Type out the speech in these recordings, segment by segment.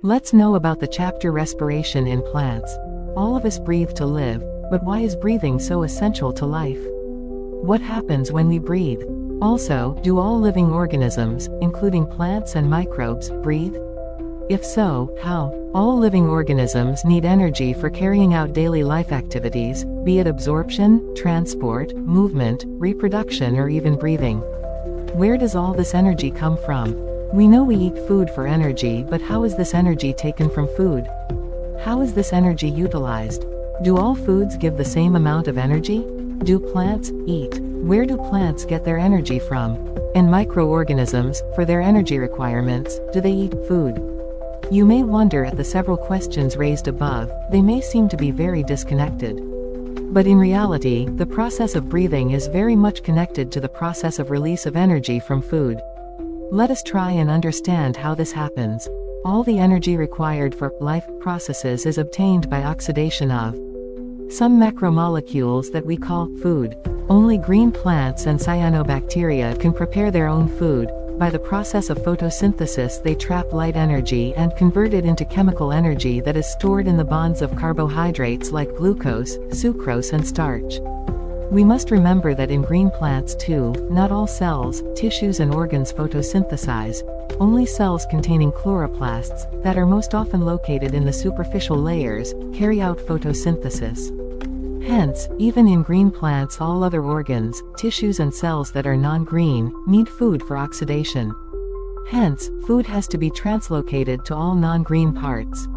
Let's know about the chapter Respiration in Plants. All of us breathe to live, but why is breathing so essential to life? What happens when we breathe? Also, do all living organisms, including plants and microbes, breathe? If so, how? All living organisms need energy for carrying out daily life activities, be it absorption, transport, movement, reproduction, or even breathing. Where does all this energy come from? We know we eat food for energy, but how is this energy taken from food? How is this energy utilized? Do all foods give the same amount of energy? Do plants eat? Where do plants get their energy from? And microorganisms, for their energy requirements, do they eat food? You may wonder at the several questions raised above, they may seem to be very disconnected. But in reality, the process of breathing is very much connected to the process of release of energy from food. Let us try and understand how this happens. All the energy required for life processes is obtained by oxidation of some macromolecules that we call food. Only green plants and cyanobacteria can prepare their own food. By the process of photosynthesis, they trap light energy and convert it into chemical energy that is stored in the bonds of carbohydrates like glucose, sucrose, and starch. We must remember that in green plants too, not all cells, tissues and organs photosynthesize. Only cells containing chloroplasts, that are most often located in the superficial layers, carry out photosynthesis. Hence, even in green plants, all other organs, tissues and cells that are non-green, need food for oxidation. Hence, food has to be translocated to all non-green parts.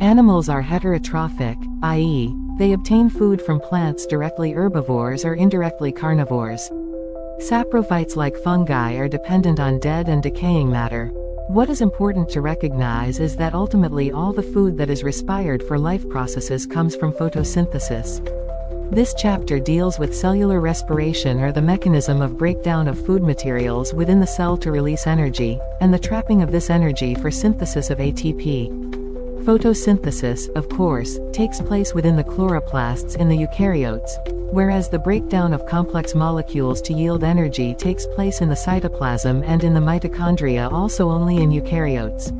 Animals are heterotrophic, i.e., they obtain food from plants directly, herbivores or indirectly carnivores. Saprophytes like fungi are dependent on dead and decaying matter. What is important to recognize is that ultimately all the food that is required for life processes comes from photosynthesis. This chapter deals with cellular respiration, or the mechanism of breakdown of food materials within the cell to release energy, and the trapping of this energy for synthesis of ATP. Photosynthesis, of course, takes place within the chloroplasts in the eukaryotes, whereas the breakdown of complex molecules to yield energy takes place in the cytoplasm and in the mitochondria, also only in eukaryotes.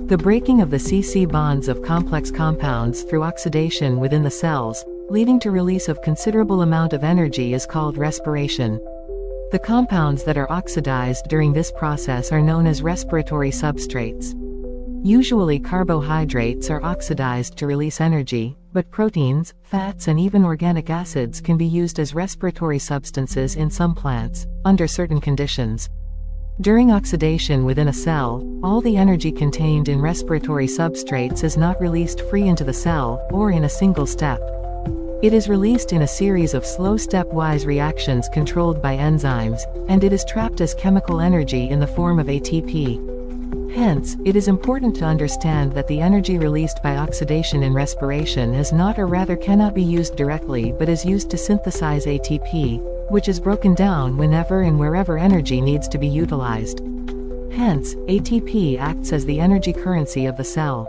The breaking of the C-C bonds of complex compounds through oxidation within the cells, leading to release of considerable amount of energy, is called respiration. The compounds that are oxidized during this process are known as respiratory substrates. Usually carbohydrates are oxidized to release energy, but proteins, fats and even organic acids can be used as respiratory substances in some plants, under certain conditions. During oxidation within a cell, all the energy contained in respiratory substrates is not released free into the cell, or in a single step. It is released in a series of slow stepwise reactions controlled by enzymes, and it is trapped as chemical energy in the form of ATP. Hence, it is important to understand that the energy released by oxidation in respiration is not, or rather cannot be used directly, but is used to synthesize ATP, which is broken down whenever and wherever energy needs to be utilized. Hence, ATP acts as the energy currency of the cell.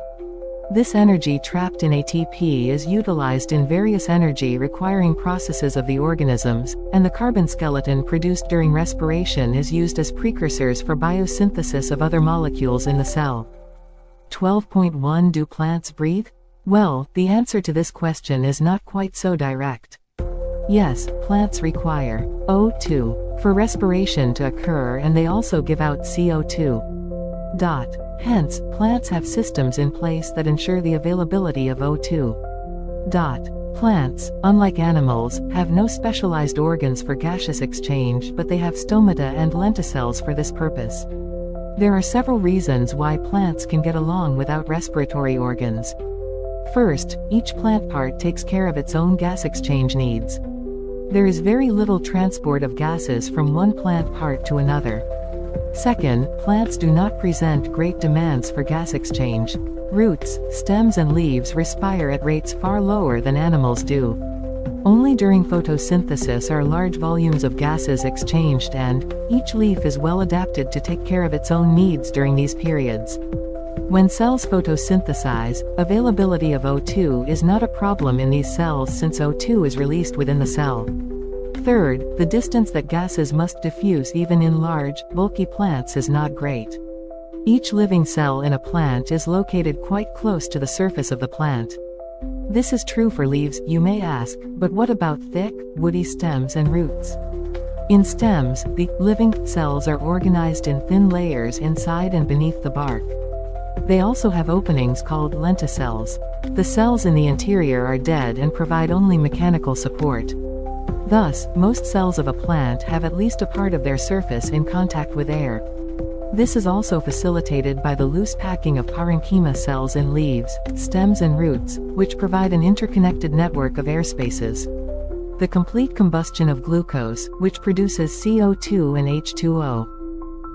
This energy trapped in ATP is utilized in various energy requiring processes of the organisms, and the carbon skeleton produced during respiration is used as precursors for biosynthesis of other molecules in the cell. 12.1 Do plants breathe? Well, the answer to this question is not quite so direct. Yes, plants require O2 for respiration to occur, and they also give out CO2. Hence, plants have systems in place that ensure the availability of O2. Plants, unlike animals, have no specialized organs for gaseous exchange, but they have stomata and lenticels for this purpose. There are several reasons why plants can get along without respiratory organs. First, each plant part takes care of its own gas exchange needs. There is very little transport of gases from one plant part to another. Second, plants do not present great demands for gas exchange. Roots, stems and leaves respire at rates far lower than animals do. Only during photosynthesis are large volumes of gases exchanged, and each leaf is well adapted to take care of its own needs during these periods. When cells photosynthesize, availability of O2 is not a problem in these cells, since O2 is released within the cell. Third, the distance that gases must diffuse even in large, bulky plants is not great. Each living cell in a plant is located quite close to the surface of the plant. This is true for leaves, you may ask, but what about thick, woody stems and roots? In stems, the living cells are organized in thin layers inside and beneath the bark. They also have openings called lenticels. The cells in the interior are dead and provide only mechanical support. Thus, most cells of a plant have at least a part of their surface in contact with air. This is also facilitated by the loose packing of parenchyma cells in leaves, stems and roots, which provide an interconnected network of air spaces. The complete combustion of glucose, which produces CO2 and H2O,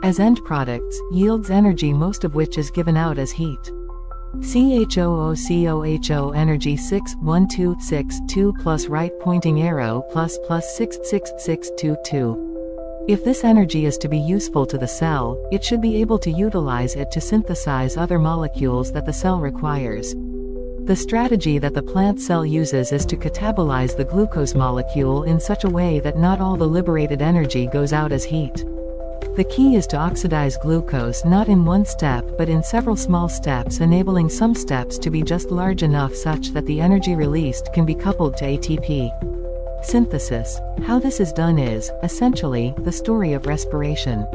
as end products, yields energy, most of which is given out as heat. CHOOCOHO energy 61262 plus right pointing arrow plus 66622. If this energy is to be useful to the cell, it should be able to utilize it to synthesize other molecules that the cell requires. The strategy that the plant cell uses is to catabolize the glucose molecule in such a way that not all the liberated energy goes out as heat. The key is to oxidize glucose not in one step but in several small steps, enabling some steps to be just large enough such that the energy released can be coupled to ATP. Synthesis. How this is done is, essentially, the story of respiration.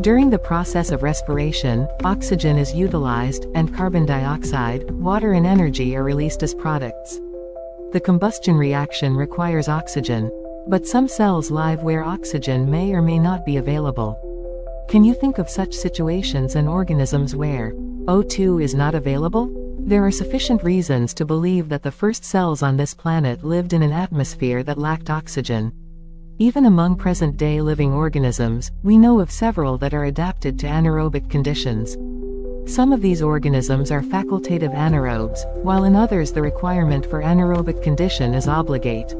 During the process of respiration, oxygen is utilized, and carbon dioxide, water and energy are released as products. The combustion reaction requires oxygen. But some cells live where oxygen may or may not be available. Can you think of such situations and organisms where O2 is not available? There are sufficient reasons to believe that the first cells on this planet lived in an atmosphere that lacked oxygen. Even among present-day living organisms, we know of several that are adapted to anaerobic conditions. Some of these organisms are facultative anaerobes, while in others the requirement for anaerobic condition is obligate.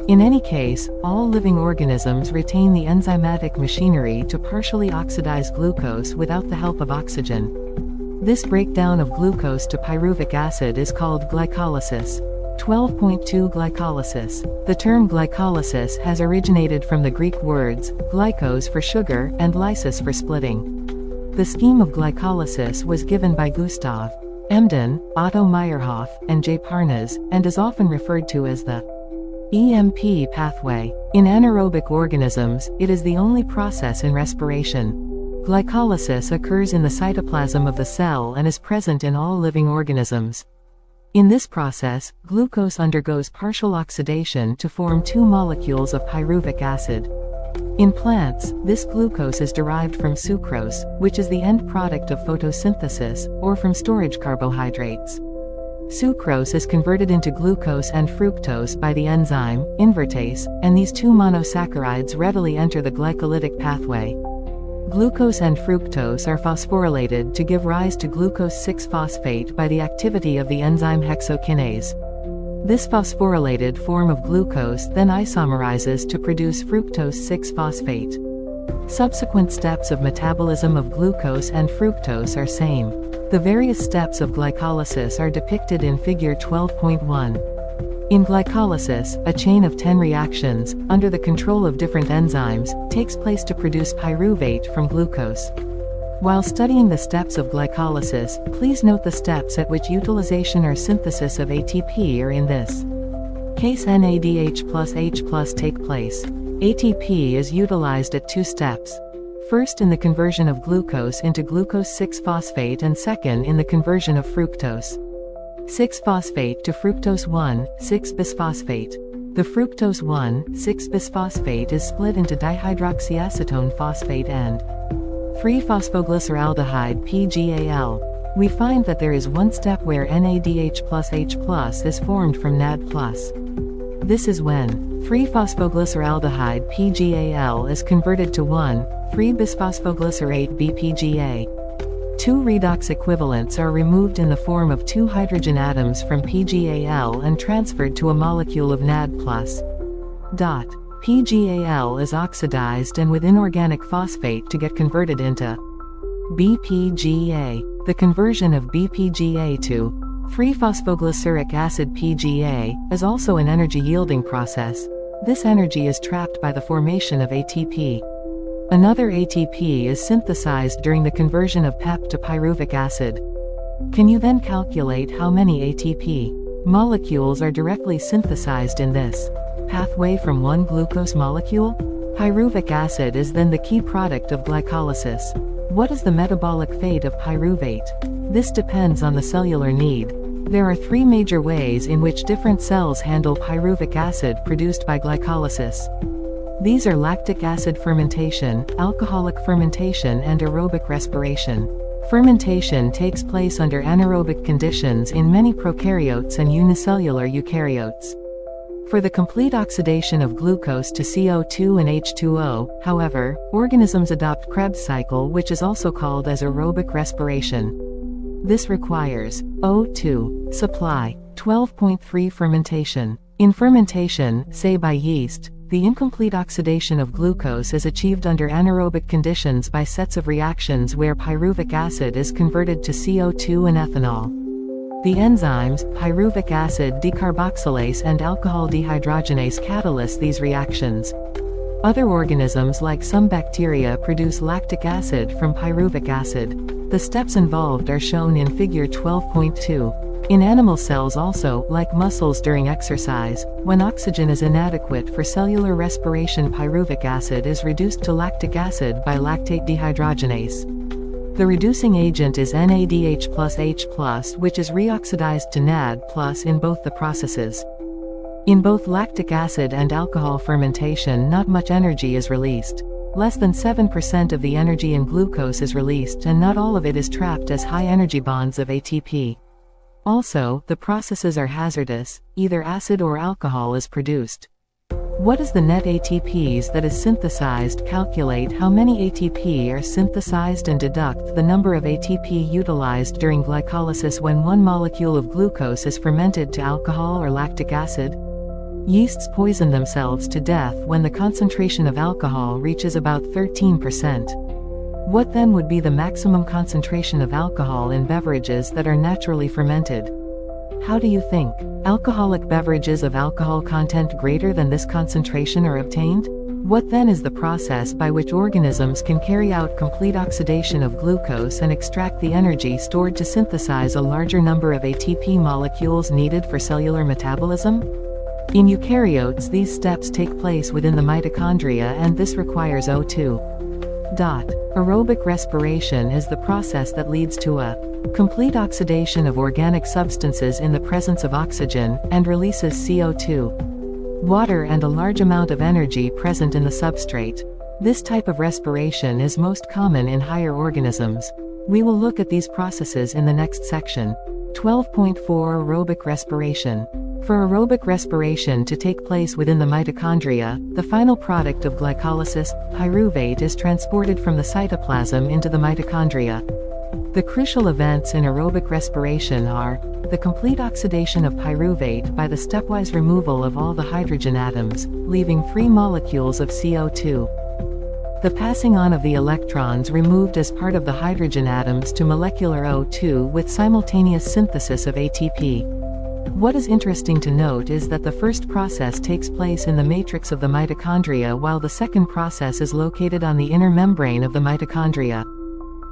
In any case, all living organisms retain the enzymatic machinery to partially oxidize glucose without the help of oxygen. This breakdown of glucose to pyruvic acid is called glycolysis. 12.2 Glycolysis. The term glycolysis has originated from the Greek words, glykos for sugar, and lysis for splitting. The scheme of glycolysis was given by Gustav Emden, Otto Meyerhoff, and J. Parnas, and is often referred to as the EMP pathway. In anaerobic organisms, it is the only process in respiration. Glycolysis occurs in the cytoplasm of the cell and is present in all living organisms. In this process, glucose undergoes partial oxidation to form two molecules of pyruvic acid. In plants, this glucose is derived from sucrose, which is the end product of photosynthesis, or from storage carbohydrates. Sucrose is converted into glucose and fructose by the enzyme, invertase, and these two monosaccharides readily enter the glycolytic pathway. Glucose and fructose are phosphorylated to give rise to glucose 6-phosphate by the activity of the enzyme hexokinase. This phosphorylated form of glucose then isomerizes to produce fructose 6-phosphate. Subsequent steps of metabolism of glucose and fructose are same. The various steps of glycolysis are depicted in Figure 12.1. In glycolysis, a chain of 10 reactions, under the control of different enzymes, takes place to produce pyruvate from glucose. While studying the steps of glycolysis, please note the steps at which utilization or synthesis of ATP are in this case NADH plus H plus take place. ATP is utilized at two steps. First in the conversion of glucose into glucose 6-phosphate and second in the conversion of fructose 6-phosphate to fructose 1,6-bisphosphate. The fructose 1,6-bisphosphate is split into dihydroxyacetone phosphate and 3-phosphoglyceraldehyde PGAL. We find that there is one step where NADH plus H plus is formed from NAD plus. This is when 3-phosphoglyceraldehyde PGAL is converted to 1,3-bisphosphoglycerate BPGA. Two redox equivalents are removed in the form of two hydrogen atoms from PGAL and transferred to a molecule of NAD+. PGAL is oxidized and with inorganic phosphate to get converted into BPGA. The conversion of BPGA to 3-phosphoglyceric acid PGA is also an energy-yielding process. This energy is trapped by the formation of ATP. Another ATP is synthesized during the conversion of PEP to pyruvic acid. Can you then calculate how many ATP molecules are directly synthesized in this pathway from one glucose molecule? Pyruvic acid is then the key product of glycolysis. What is the metabolic fate of pyruvate? This depends on the cellular need. There are three major ways in which different cells handle pyruvic acid produced by glycolysis. These are lactic acid fermentation, alcoholic fermentation, and aerobic respiration. Fermentation takes place under anaerobic conditions in many prokaryotes and unicellular eukaryotes. For the complete oxidation of glucose to CO2 and H2O, however, organisms adopt Krebs cycle, which is also called as aerobic respiration. This requires O2 supply. 12.3 Fermentation. In fermentation, say by yeast, the incomplete oxidation of glucose is achieved under anaerobic conditions by sets of reactions where pyruvic acid is converted to CO2 and ethanol. The enzymes, pyruvic acid decarboxylase and alcohol dehydrogenase, catalyze these reactions. Other organisms like some bacteria produce lactic acid from pyruvic acid. The steps involved are shown in figure 12.2. In animal cells also, like muscles during exercise, when oxygen is inadequate for cellular respiration, pyruvic acid is reduced to lactic acid by lactate dehydrogenase. The reducing agent is NADH plus H+, which is reoxidized to NAD+ in both the processes. In both lactic acid and alcohol fermentation, not much energy is released. Less than 7% of the energy in glucose is released, and not all of it is trapped as high-energy bonds of ATP. Also, the processes are hazardous, either acid or alcohol is produced. What is the net ATPs that is synthesized? Calculate how many ATP are synthesized and deduct the number of ATP utilized during glycolysis when one molecule of glucose is fermented to alcohol or lactic acid. Yeasts poison themselves to death when the concentration of alcohol reaches about 13%. What then would be the maximum concentration of alcohol in beverages that are naturally fermented? How do you think? Alcoholic beverages of alcohol content greater than this concentration are obtained? What then is the process by which organisms can carry out complete oxidation of glucose and extract the energy stored to synthesize a larger number of ATP molecules needed for cellular metabolism? In eukaryotes, these steps take place within the mitochondria, and this requires O2. Aerobic respiration is the process that leads to a complete oxidation of organic substances in the presence of oxygen, and releases CO2, water, and a large amount of energy present in the substrate. This type of respiration is most common in higher organisms. We will look at these processes in the next section. 12.4 Aerobic respiration. For aerobic respiration to take place within the mitochondria, the final product of glycolysis, pyruvate, is transported from the cytoplasm into the mitochondria. The crucial events in aerobic respiration are the complete oxidation of pyruvate by the stepwise removal of all the hydrogen atoms, leaving 3 molecules of CO2. The passing on of the electrons removed as part of the hydrogen atoms to molecular O2 with simultaneous synthesis of ATP. What is interesting to note is that the first process takes place in the matrix of the mitochondria, while the second process is located on the inner membrane of the mitochondria.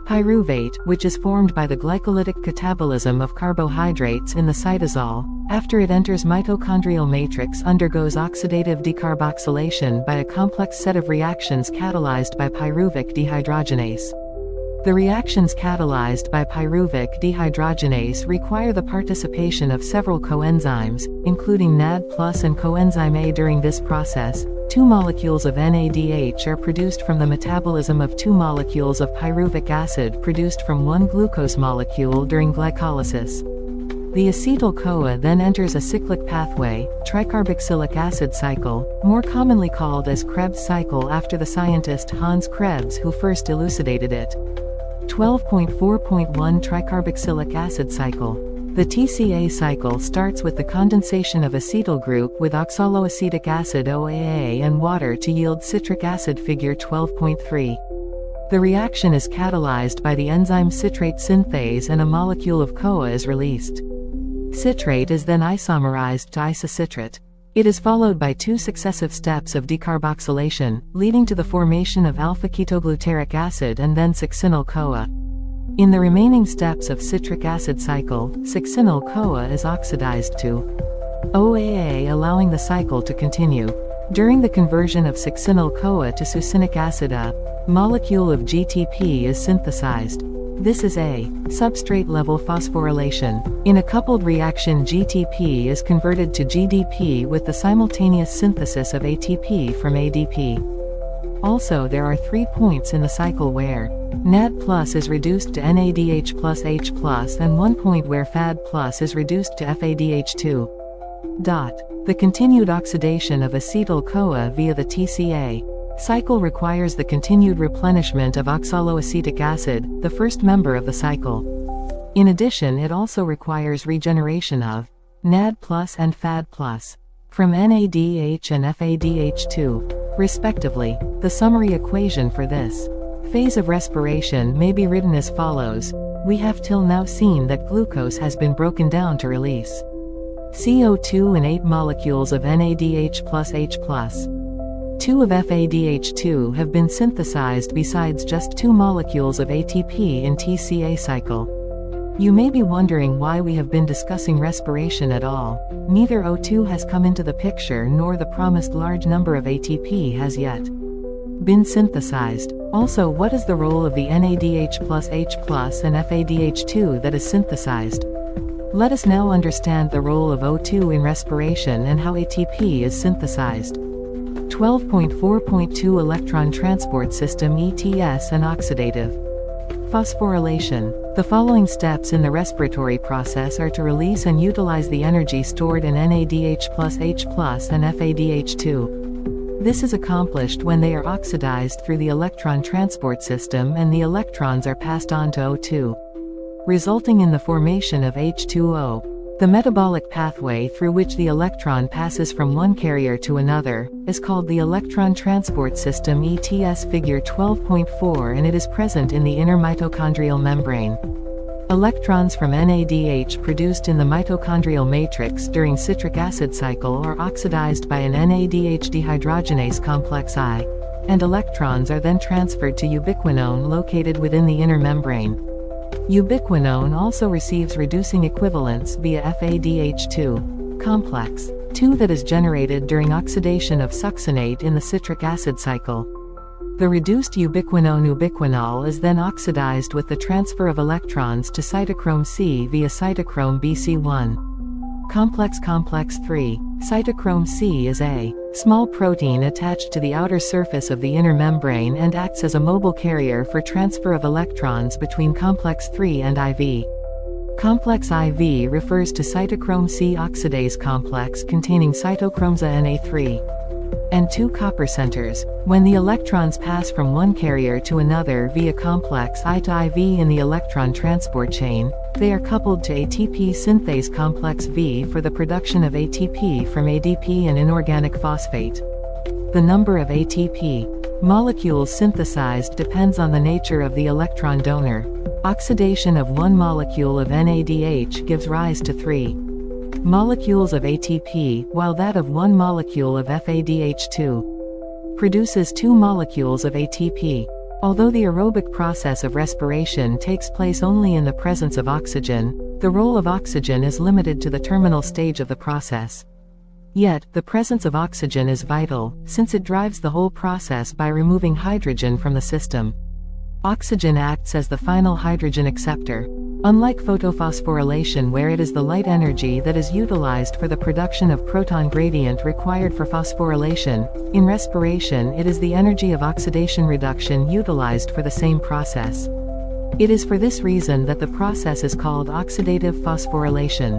Pyruvate, which is formed by the glycolytic catabolism of carbohydrates in the cytosol, after it enters mitochondrial matrix, undergoes oxidative decarboxylation by a complex set of reactions catalyzed by pyruvic dehydrogenase. The reactions catalyzed by pyruvic dehydrogenase require the participation of several coenzymes, including NAD+ and coenzyme A. During this process, 2 molecules of NADH are produced from the metabolism of 2 molecules of pyruvic acid produced from 1 glucose molecule during glycolysis. The acetyl-CoA then enters a cyclic pathway, tricarboxylic acid cycle, more commonly called as Krebs cycle after the scientist Hans Krebs, who first elucidated it. 12.4.1 Tricarboxylic acid cycle. The TCA cycle starts with the condensation of acetyl group with oxaloacetic acid OAA and water to yield citric acid. Figure 12.3. The reaction is catalyzed by the enzyme citrate synthase and a molecule of CoA is released. Citrate is then isomerized to isocitrate. It is followed by 2 successive steps of decarboxylation, leading to the formation of alpha-ketogluteric acid and then succinyl-CoA. In the remaining steps of citric acid cycle, succinyl-CoA is oxidized to OAA, allowing the cycle to continue. During the conversion of succinyl-CoA to succinic acid, a molecule of GTP is synthesized. This is a substrate-level phosphorylation. In a coupled reaction, GTP is converted to GDP with the simultaneous synthesis of ATP from ADP. Also, there are 3 points in the cycle where NAD+ is reduced to NADH plus H+, and 1 point where FAD+ is reduced to FADH2. The continued oxidation of acetyl-CoA via the TCA cycle requires the continued replenishment of oxaloacetic acid, the first member of the cycle. In addition, it also requires regeneration of NAD+ and FAD+ from NADH and FADH2, respectively. The summary equation for this phase of respiration may be written as follows. We have till now seen that glucose has been broken down to release CO2 and 8 molecules of NADH plus H+. 2 of FADH2 have been synthesized besides just 2 molecules of ATP in TCA cycle. You may be wondering why we have been discussing respiration at all. Neither O2 has come into the picture nor the promised large number of ATP has yet been synthesized. Also, what is the role of the NADH plus H plus and FADH2 that is synthesized? Let us now understand the role of O2 in respiration and how ATP is synthesized. 12.4.2 Electron Transport System ETS and Oxidative phosphorylation. The following steps in the respiratory process are to release and utilize the energy stored in NADH plus H plus and FADH2. This is accomplished when they are oxidized through the electron transport system and the electrons are passed on to O2, resulting in the formation of H2O. The metabolic pathway through which the electron passes from one carrier to another is called the electron transport system ETS figure 12.4, and it is present in the inner mitochondrial membrane. Electrons from NADH produced in the mitochondrial matrix during citric acid cycle are oxidized by an NADH dehydrogenase complex I, and electrons are then transferred to ubiquinone located within the inner membrane. Ubiquinone also receives reducing equivalents via FADH2 complex 2 that is generated during oxidation of succinate in the citric acid cycle. The reduced ubiquinone ubiquinol is then oxidized with the transfer of electrons to cytochrome C via cytochrome Bc1 complex 3. Cytochrome C is a small protein attached to the outer surface of the inner membrane and acts as a mobile carrier for transfer of electrons between complex 3 and IV. Complex IV refers to cytochrome C oxidase complex containing cytochromes A and A3 and 2 copper centers. When the electrons pass from one carrier to another via complex I to IV in the electron transport chain, they are coupled to ATP synthase complex V for the production of ATP from ADP and inorganic phosphate. The number of ATP molecules synthesized depends on the nature of the electron donor. Oxidation of one molecule of NADH gives rise to 3 molecules of ATP, while that of one molecule of FADH2 produces 2 molecules of ATP. Although the aerobic process of respiration takes place only in the presence of oxygen, the role of oxygen is limited to the terminal stage of the process. Yet, the presence of oxygen is vital, since it drives the whole process by removing hydrogen from the system. Oxygen acts as the final hydrogen acceptor. Unlike photophosphorylation, where it is the light energy that is utilized for the production of proton gradient required for phosphorylation, in respiration it is the energy of oxidation reduction utilized for the same process. It is for this reason that the process is called oxidative phosphorylation.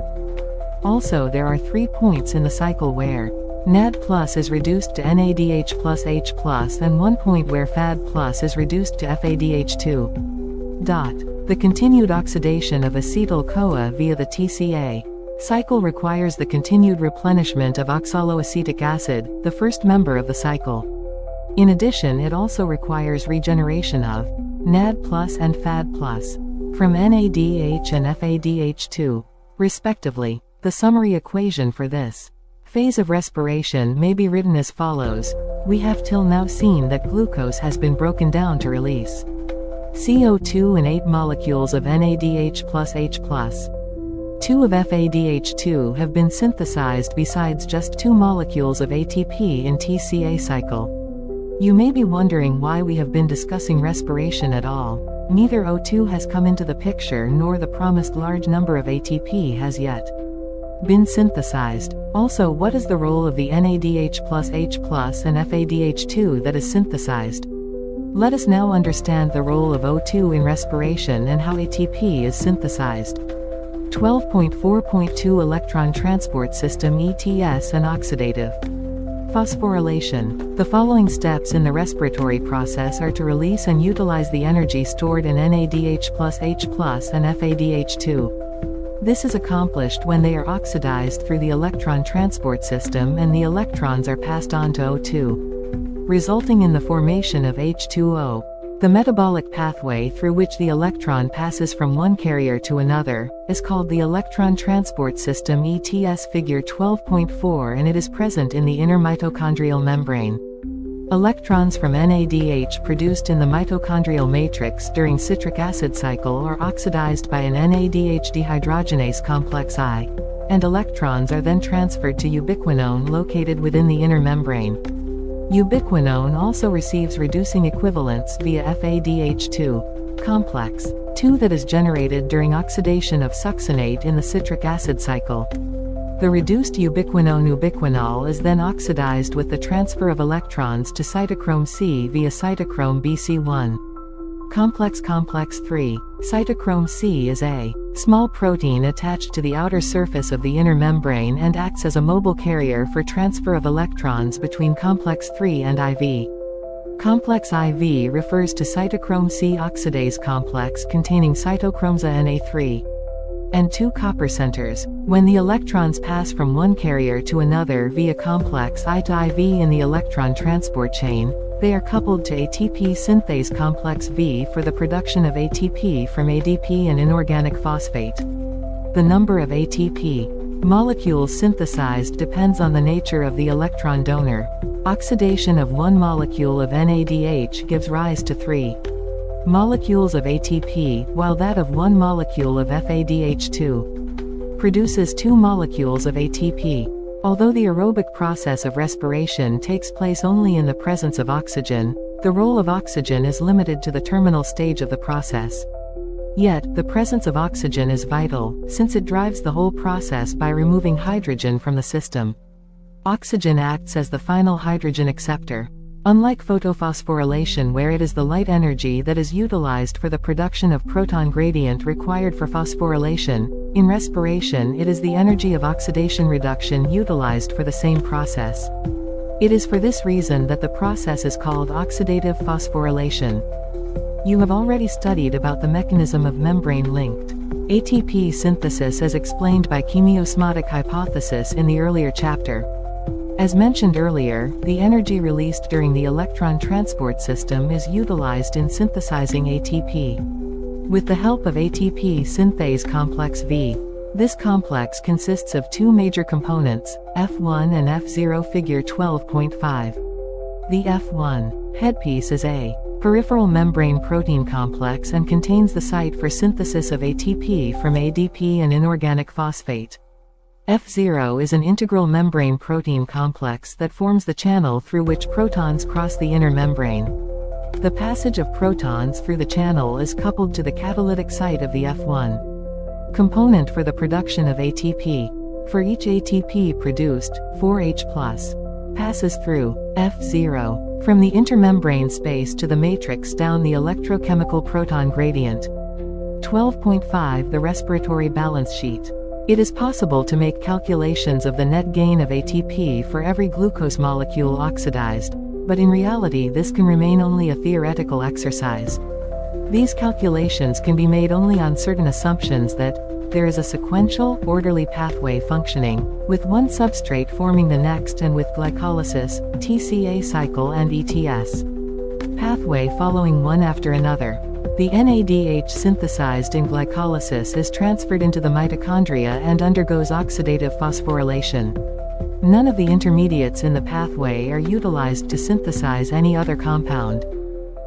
Also, there are 3 points in the cycle where NAD+ is reduced to NADH plus H+, and 1 point where FAD+ is reduced to FADH2. The continued oxidation of acetyl-CoA via the TCA cycle requires the continued replenishment of oxaloacetic acid, the first member of the cycle. In addition, it also requires regeneration of NAD+ and FAD+ from NADH and FADH2, respectively. The summary equation for this Phase of respiration may be written as follows. We have till now seen that glucose has been broken down to release CO2 and 8 molecules of NADH plus H+. 2 of FADH2 have been synthesized besides just 2 molecules of ATP in TCA cycle. You may be wondering why we have been discussing respiration at all. Neither O2 has come into the picture nor the promised large number of ATP has yet been synthesized. Also, what is the role of the NADH plus H plus and FADH2 that is synthesized? Let us now understand the role of O2 in respiration and how ATP is synthesized. 12.4.2 Electron Transport System ETS and Oxidative phosphorylation. The following steps in the respiratory process are to release and utilize the energy stored in NADH plus H plus and FADH2. This is accomplished when they are oxidized through the electron transport system and the electrons are passed on to O2, resulting in the formation of H2O. The metabolic pathway through which the electron passes from one carrier to another is called the electron transport system ETS figure 12.4, and it is present in the inner mitochondrial membrane. Electrons from NADH produced in the mitochondrial matrix during citric acid cycle are oxidized by an NADH dehydrogenase complex I, and electrons are then transferred to ubiquinone located within the inner membrane. Ubiquinone also receives reducing equivalents via FADH2 complex 2 that is generated during oxidation of succinate in the citric acid cycle. The reduced ubiquinone ubiquinol is then oxidized with the transfer of electrons to cytochrome C via cytochrome Bc1 complex 3. Cytochrome C is a small protein attached to the outer surface of the inner membrane and acts as a mobile carrier for transfer of electrons between complex 3 and IV. Complex IV refers to cytochrome C oxidase complex containing cytochromes Na3 and 2 copper centers. When the electrons pass from one carrier to another via complex I to IV in the electron transport chain, they are coupled to ATP synthase complex V for the production of ATP from ADP and inorganic phosphate. The number of ATP molecules synthesized depends on the nature of the electron donor. Oxidation of one molecule of NADH gives rise to 3 molecules of ATP, while that of one molecule of FADH2 produces 2 molecules of ATP. Although the aerobic process of respiration takes place only in the presence of oxygen, the role of oxygen is limited to the terminal stage of the process. Yet, the presence of oxygen is vital, since it drives the whole process by removing hydrogen from the system. Oxygen acts as the final hydrogen acceptor. Unlike photophosphorylation, where it is the light energy that is utilized for the production of proton gradient required for phosphorylation, in respiration it is the energy of oxidation reduction utilized for the same process. It is for this reason that the process is called oxidative phosphorylation. You have already studied about the mechanism of membrane-linked ATP synthesis as explained by chemiosmotic hypothesis in the earlier chapter. As mentioned earlier, the energy released during the electron transport system is utilized in synthesizing ATP. With the help of ATP synthase complex V. This complex consists of 2 major components, F1 and F0 figure 12.5. The F1 headpiece is a peripheral membrane protein complex and contains the site for synthesis of ATP from ADP and inorganic phosphate. F0 is an integral membrane protein complex that forms the channel through which protons cross the inner membrane. The passage of protons through the channel is coupled to the catalytic site of the F1 component for the production of ATP. For each ATP produced, 4H+ passes through F0 from the intermembrane space to the matrix down the electrochemical proton gradient. 12.5 The respiratory balance sheet. It is possible to make calculations of the net gain of ATP for every glucose molecule oxidized, but in reality this can remain only a theoretical exercise. These calculations can be made only on certain assumptions that there is a sequential, orderly pathway functioning, with one substrate forming the next and with glycolysis, TCA cycle and ETS pathway following one after another. The NADH synthesized in glycolysis is transferred into the mitochondria and undergoes oxidative phosphorylation. None of the intermediates in the pathway are utilized to synthesize any other compound.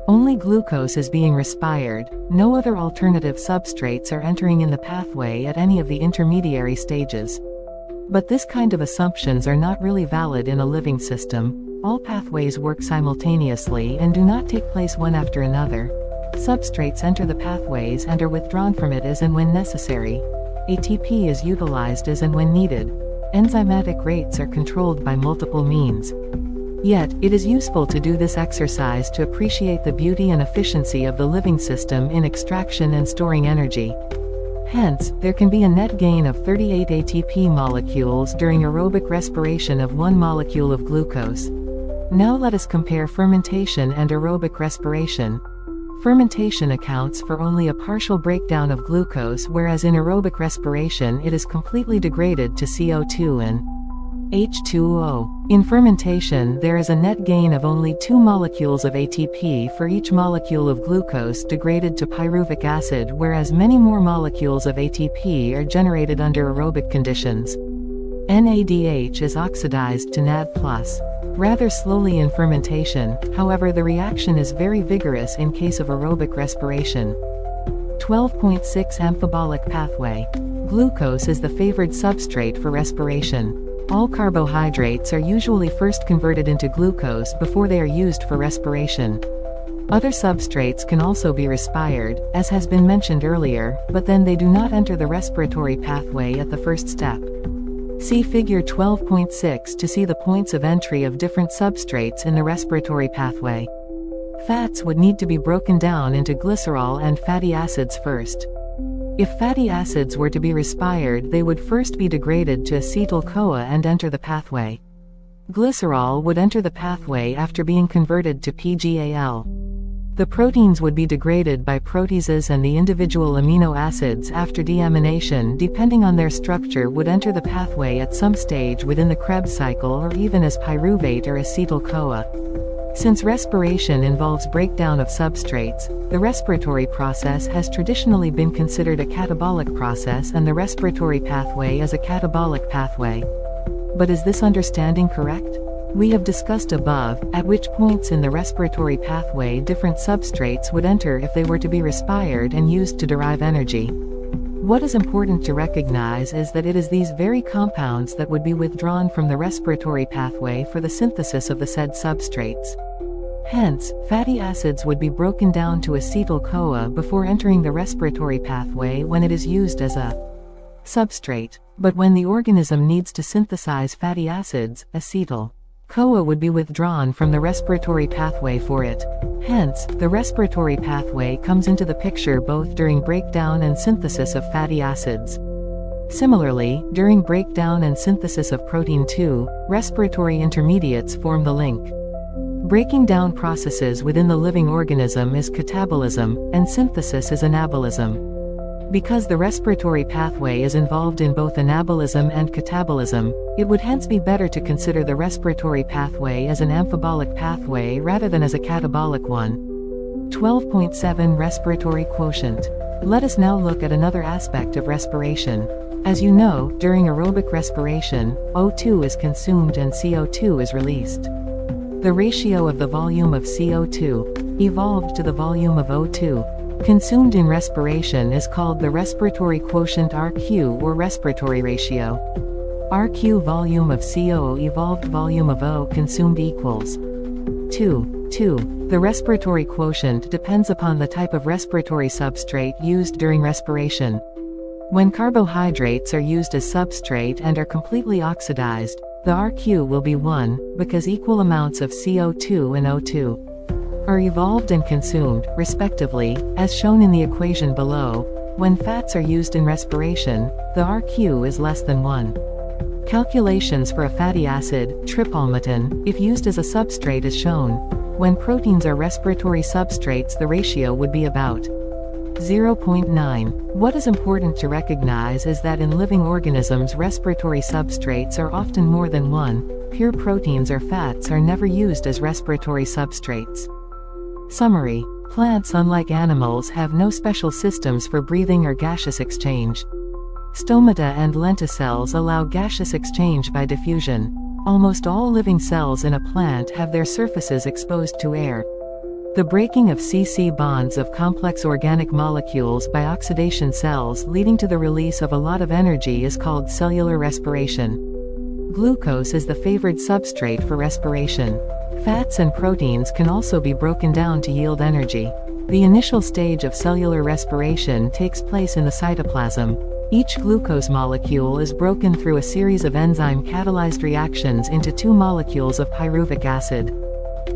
Only glucose is being respired, no other alternative substrates are entering in the pathway at any of the intermediary stages. But this kind of assumptions are not really valid in a living system. All pathways work simultaneously and do not take place one after another. Substrates enter the pathways and are withdrawn from it as and when necessary. ATP is utilized as and when needed. Enzymatic rates are controlled by multiple means. Yet, it is useful to do this exercise to appreciate the beauty and efficiency of the living system in extraction and storing energy. Hence, there can be a net gain of 38 ATP molecules during aerobic respiration of 1 molecule of glucose. Now let us compare fermentation and aerobic respiration. Fermentation accounts for only a partial breakdown of glucose, whereas in aerobic respiration it is completely degraded to CO2 and H2O. In fermentation there is a net gain of only 2 molecules of ATP for each molecule of glucose degraded to pyruvic acid, whereas many more molecules of ATP are generated under aerobic conditions. NADH is oxidized to NAD+. Rather slowly in fermentation, however the reaction is very vigorous in case of aerobic respiration. 12.6 Amphibolic pathway. Glucose is the favored substrate for respiration. All carbohydrates are usually first converted into glucose before they are used for respiration. Other substrates can also be respired, as has been mentioned earlier, but then they do not enter the respiratory pathway at the first step. See figure 12.6 to see the points of entry of different substrates in the respiratory pathway. Fats would need to be broken down into glycerol and fatty acids first. If fatty acids were to be respired, they would first be degraded to acetyl-CoA and enter the pathway. Glycerol would enter the pathway after being converted to PGAL. The proteins would be degraded by proteases, and the individual amino acids after deamination, depending on their structure, would enter the pathway at some stage within the Krebs cycle or even as pyruvate or acetyl-CoA. Since respiration involves breakdown of substrates, the respiratory process has traditionally been considered a catabolic process, and the respiratory pathway is a catabolic pathway. But is this understanding correct? We have discussed above, at which points in the respiratory pathway different substrates would enter if they were to be respired and used to derive energy. What is important to recognize is that it is these very compounds that would be withdrawn from the respiratory pathway for the synthesis of the said substrates. Hence, fatty acids would be broken down to acetyl-CoA before entering the respiratory pathway when it is used as a substrate. But when the organism needs to synthesize fatty acids, acetyl-CoA would be withdrawn from the respiratory pathway for it. Hence, the respiratory pathway comes into the picture both during breakdown and synthesis of fatty acids. Similarly, during breakdown and synthesis of protein 2, respiratory intermediates form the link. Breaking down processes within the living organism is catabolism, and synthesis is anabolism. Because the respiratory pathway is involved in both anabolism and catabolism, it would hence be better to consider the respiratory pathway as an amphibolic pathway rather than as a catabolic one. 12.7 Respiratory quotient. Let us now look at another aspect of respiration. As you know, during aerobic respiration, O2 is consumed and CO2 is released. The ratio of the volume of CO2 evolved to the volume of O2 consumed in respiration is called the respiratory quotient RQ, or respiratory ratio. RQ volume of CO evolved volume of O consumed equals 2. The respiratory quotient depends upon the type of respiratory substrate used during respiration. When carbohydrates are used as substrate and are completely oxidized, the RQ will be 1, because equal amounts of CO2 and O2 are evolved and consumed, respectively, as shown in the equation below. When fats are used in respiration, the RQ is less than 1. Calculations for a fatty acid, tripalmitin, if used as a substrate is shown. When proteins are respiratory substrates, the ratio would be about 0.9. What is important to recognize is that in living organisms respiratory substrates are often more than one. Pure proteins or fats are never used as respiratory substrates. Summary. Plants, unlike animals, have no special systems for breathing or gaseous exchange. Stomata and lenticels allow gaseous exchange by diffusion. Almost all living cells in a plant have their surfaces exposed to air. The breaking of C-C bonds of complex organic molecules by oxidation cells leading to the release of a lot of energy is called cellular respiration. Glucose is the favored substrate for respiration. Fats and proteins can also be broken down to yield energy. The initial stage of cellular respiration takes place in the cytoplasm. Each glucose molecule is broken through a series of enzyme-catalyzed reactions into two molecules of pyruvic acid.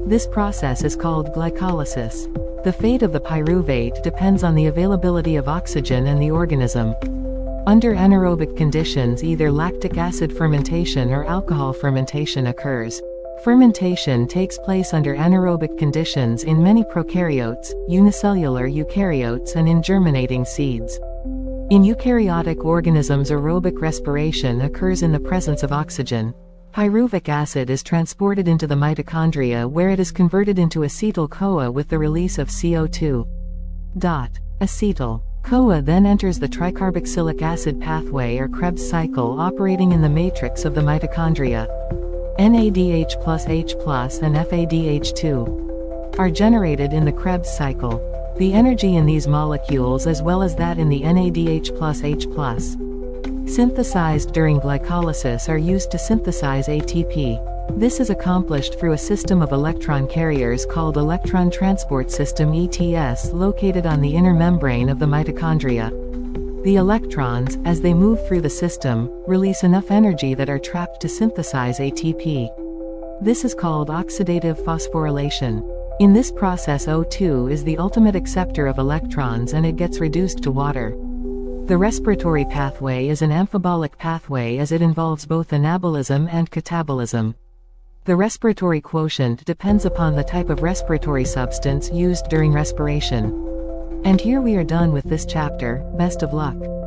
This process is called glycolysis. The fate of the pyruvate depends on the availability of oxygen in the organism. Under anaerobic conditions, either lactic acid fermentation or alcohol fermentation occurs. Fermentation takes place under anaerobic conditions in many prokaryotes, unicellular eukaryotes, and in germinating seeds. In eukaryotic organisms, aerobic respiration occurs in the presence of oxygen. Pyruvic acid is transported into the mitochondria where it is converted into acetyl-CoA with the release of CO2. Acetyl-CoA then enters the tricarboxylic acid pathway or Krebs cycle operating in the matrix of the mitochondria. NADH plus H plus and FADH2 are generated in the Krebs cycle. The energy in these molecules as well as that in the NADH plus H plus synthesized during glycolysis are used to synthesize ATP. This is accomplished through a system of electron carriers called electron transport system ETS located on the inner membrane of the mitochondria. The electrons, as they move through the system, release enough energy that are trapped to synthesize ATP. This is called oxidative phosphorylation. In this process, O2 is the ultimate acceptor of electrons and it gets reduced to water. The respiratory pathway is an amphibolic pathway as it involves both anabolism and catabolism. The respiratory quotient depends upon the type of respiratory substance used during respiration. And here we are done with this chapter. Best of luck.